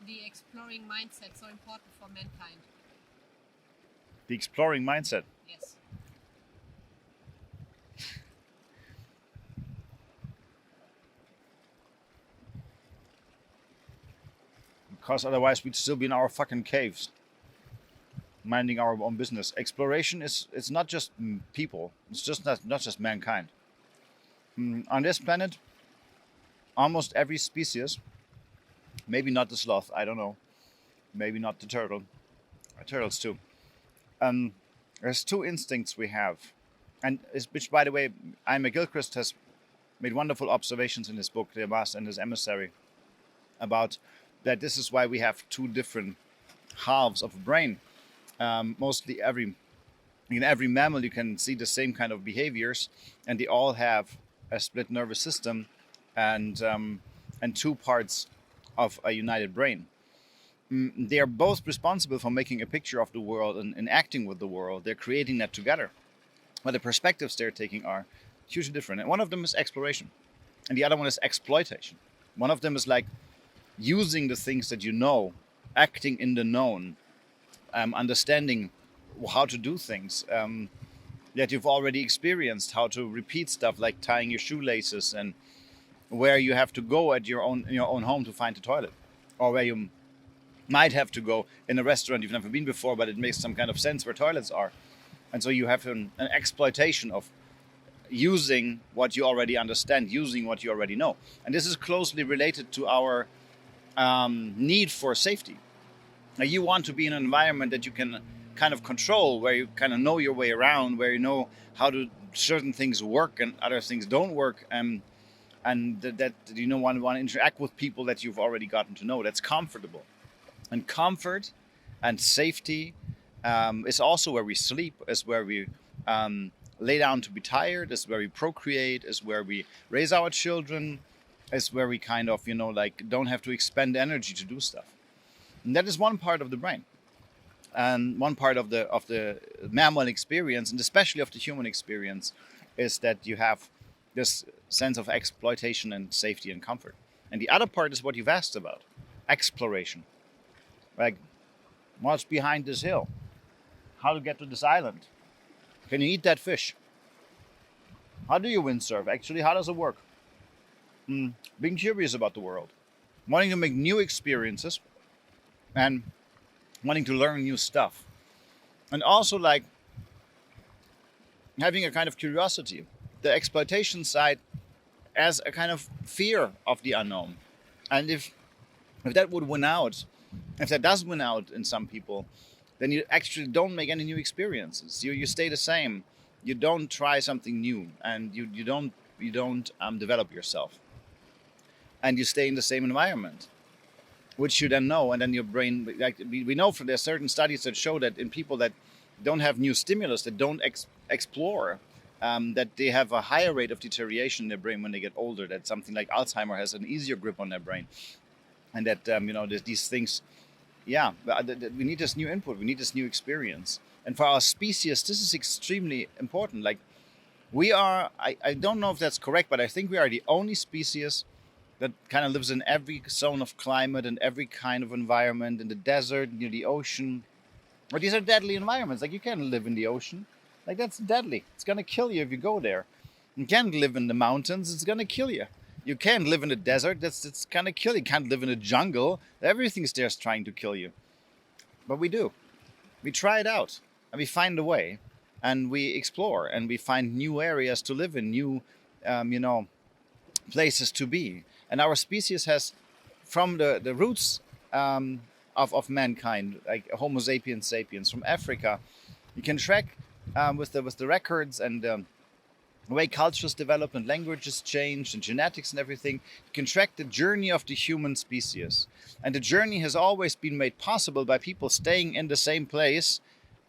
the exploring mindset so important for mankind? The exploring mindset. Yes. Because otherwise we'd still be in our fucking caves, minding our own business. Exploration it's not just people. It's just not just mankind. On this planet, almost every species, maybe not the sloth, I don't know, maybe not the turtle, turtles too. There's two instincts we have, and which, by the way, Ian McGilchrist has made wonderful observations in his book, The Master and His Emissary, about that. This is why we have two different halves of a brain. Mostly in every mammal you can see the same kind of behaviors, and they all have a split nervous system and two parts of a united brain. They are both responsible for making a picture of the world and acting with the world. They're creating that together. But the perspectives they're taking are hugely different. And one of them is exploration, and the other one is exploitation. One of them is like using the things that you know, acting in the known, understanding how to do things that you've already experienced, how to repeat stuff like tying your shoelaces, and where you have to go at your own home to find the toilet, or where you might have to go in a restaurant you've never been before, but it makes some kind of sense where toilets are. And so you have an exploitation of using what you already understand, using what you already know. And this is closely related to our need for safety. Now, you want to be in an environment that you can kind of control, where you kind of know your way around, where you know how to certain things work and other things don't work, and that you don't want to interact with people that you've already gotten to know. That's comfortable. And comfort and safety is also where we sleep, is where we lay down to be tired, is where we procreate, is where we raise our children, is where we kind of, like don't have to expend energy to do stuff. And that is one part of the brain. And one part of the mammal experience, and especially of the human experience, is that you have this sense of exploitation and safety and comfort. And the other part is what you've asked about, exploration. Like, what's behind this hill? How to get to this island? Can you eat that fish? How do you windsurf? Actually, how does it work? Being curious about the world. Wanting to make new experiences. And wanting to learn new stuff. And also, like, having a kind of curiosity. The exploitation side as a kind of fear of the unknown. And if that would win out, if that does win out in some people, then you actually don't make any new experiences. You stay the same. You don't try something new, and you don't develop yourself. And you stay in the same environment, which you then know, and then your brain, like we know from there certain studies that show that in people that don't have new stimulus, that don't explore, that they have a higher rate of deterioration in their brain when they get older. That something like Alzheimer has an easier grip on their brain. And that, these things, we need this new input, we need this new experience. And for our species, this is extremely important. Like, we are, I don't know if that's correct, but I think we are the only species that kind of lives in every zone of climate and every kind of environment, in the desert, near the ocean. But these are deadly environments. Like, you can't live in the ocean. Like, that's deadly. It's going to kill you if you go there. You can't live in the mountains. It's going to kill you. You can't live in the desert. It's going to kill you. You can't live in a jungle. Everything's there is trying to kill you. But we do. We try it out. And we find a way. And we explore. And we find new areas to live in. New, places to be. And our species has, from the roots of mankind, like Homo sapiens sapiens, from Africa, you can track with the records and the way cultures develop and languages change and genetics and everything. You can track the journey of the human species. And the journey has always been made possible by people staying in the same place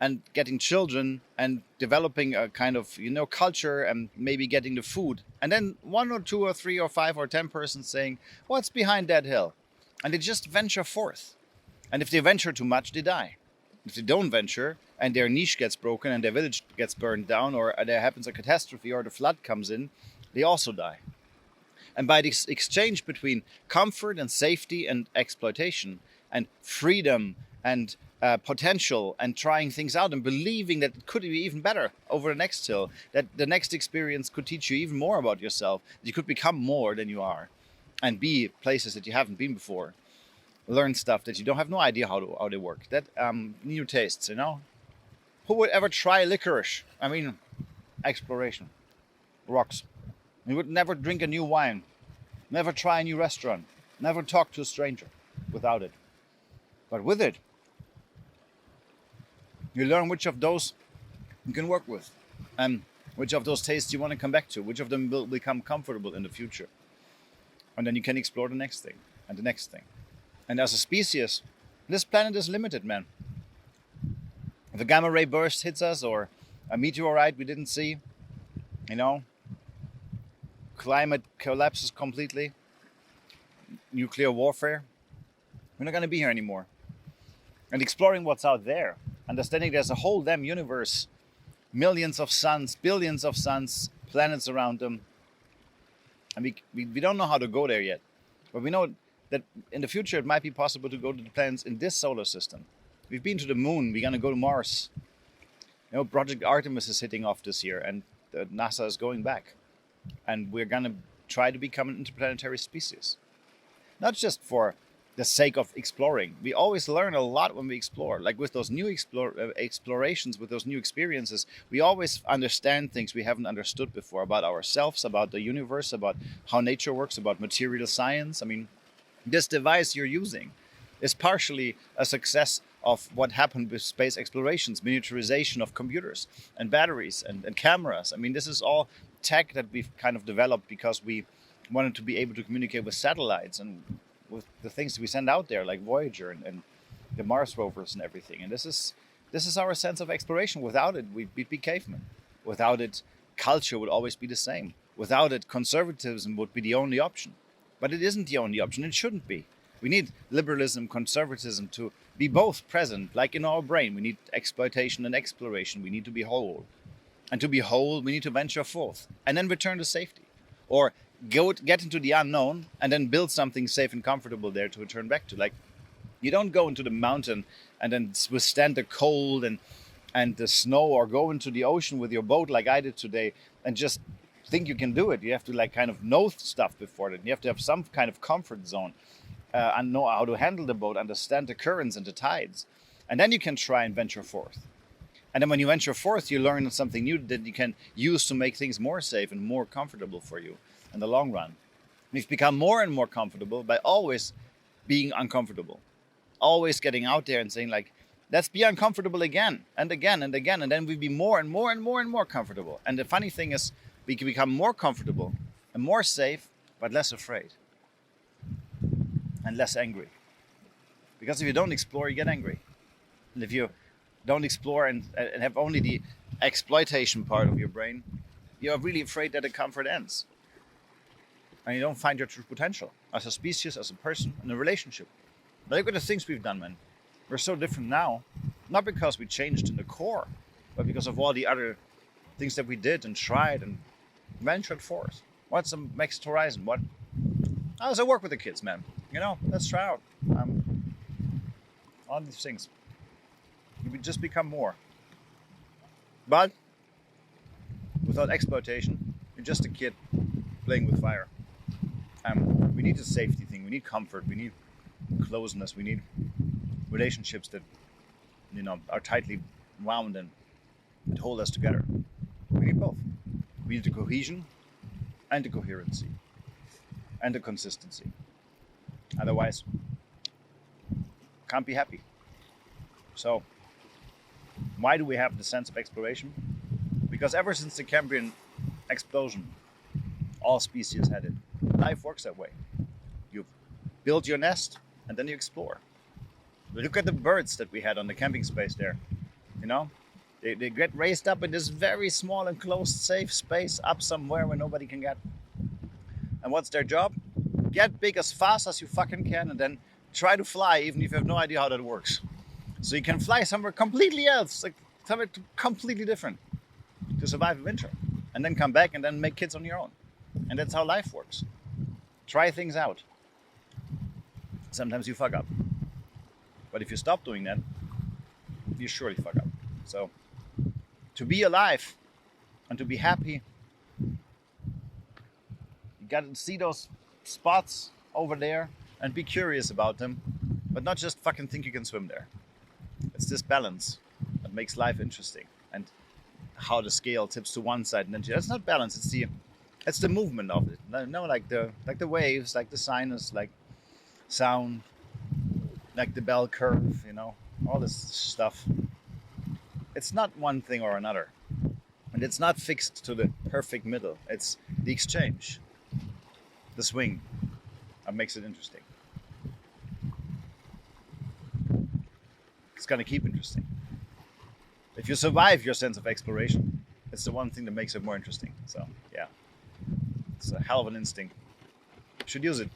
and getting children and developing a kind of, culture and maybe getting the food. And then 1 or 2 or 3 or 5 or 10 persons saying, what's behind that hill? And they just venture forth. And if they venture too much, they die. If they don't venture and their niche gets broken and their village gets burned down, or there happens a catastrophe or the flood comes in, they also die. And by this exchange between comfort and safety and exploitation, and freedom and potential and trying things out and believing that it could be even better over the next hill, that the next experience could teach you even more about yourself, that you could become more than you are and be places that you haven't been before, learn stuff that you don't have no idea how they work, that new tastes, you know. Who would ever try licorice? I mean, exploration rocks. You would never drink a new wine, never try a new restaurant, never talk to a stranger without it. But with it, you learn which of those you can work with, and which of those tastes you want to come back to, which of them will become comfortable in the future. And then you can explore the next thing, and the next thing. And as a species, this planet is limited, man. If a gamma ray burst hits us, or a meteorite we didn't see, you know, climate collapses completely, nuclear warfare, we're not going to be here anymore. And exploring what's out there, understanding there's a whole damn universe, millions of suns, billions of suns, planets around them. And we don't know how to go there yet. But we know that in the future it might be possible to go to the planets in this solar system. We've been to the moon, we're going to go to Mars. You know, Project Artemis is hitting off this year, and NASA is going back. And we're going to try to become an interplanetary species. Not just for the sake of exploring. We always learn a lot when we explore. Like with those new explorations, with those new experiences, we always understand things we haven't understood before about ourselves, about the universe, about how nature works, about material science. I mean, this device you're using is partially a success of what happened with space explorations, miniaturization of computers and batteries and cameras. I mean, this is all tech that we've kind of developed because we wanted to be able to communicate with satellites and with the things we send out there, like Voyager and the Mars rovers and everything. And this is our sense of exploration. Without it, we'd be cavemen. Without it, culture would always be the same. Without it, conservatism would be the only option. But it isn't the only option. It shouldn't be. We need liberalism, conservatism to be both present, like in our brain. We need exploitation and exploration. We need to be whole. And to be whole, we need to venture forth and then return to safety. Or get into the unknown and then build something safe and comfortable there to return back to. Like, you don't go into the mountain and then withstand the cold and the snow, or go into the ocean with your boat like I did today and just think you can do it. You have to like kind of know stuff before that. You have to have some kind of comfort zone and know how to handle the boat, understand the currents and the tides. And then you can try and venture forth. And then when you venture forth, you learn something new that you can use to make things more safe and more comfortable for you in the long run. And you've become more and more comfortable by always being uncomfortable. Always getting out there and saying like, let's be uncomfortable again and again and again. And then we'll be more and more and more and more comfortable. And the funny thing is, we can become more comfortable and more safe, but less afraid. And less angry. Because if you don't explore, you get angry. And if you don't explore and have only the exploitation part of your brain, you're really afraid that the comfort ends. And you don't find your true potential as a species, as a person, in a relationship. But look at the things we've done, man. We're so different now, not because we changed in the core, but because of all the other things that we did and tried and ventured forth. What's the next horizon? How does it work with the kids, man? You know, let's try out all these things. You just become more. But without exploitation, you're just a kid playing with fire. We need a safety thing. We need comfort. We need closeness. We need relationships that, you know, are tightly wound and hold us together. We need both. We need the cohesion and the coherency and the consistency. Otherwise, can't be happy. So, why do we have the sense of exploration? Because ever since the Cambrian explosion, all species had it. Life works that way. You build your nest and then you explore. Look at the birds that we had on the camping space there. You know, they get raised up in this very small enclosed safe space up somewhere where nobody can get. And what's their job? Get big as fast as you fucking can and then try to fly even if you have no idea how that works. So you can fly somewhere completely else, like somewhere completely different to survive winter. And then come back and then make kids on your own. And that's how life works. Try things out. Sometimes you fuck up. But if you stop doing that, you surely fuck up. So to be alive and to be happy, you gotta see those spots over there and be curious about them, but not just fucking think you can swim there. It's this balance that makes life interesting, and how the scale tips to one side and then that's not balance. It's the movement of it. No, like the waves, like the sinus, like sound, like the bell curve. You know, all this stuff. It's not one thing or another, and it's not fixed to the perfect middle. It's the exchange, the swing, that makes it interesting. It's gonna keep interesting. If you survive your sense of exploration, it's the one thing that makes it more interesting. So yeah, it's a hell of an instinct. You should use it.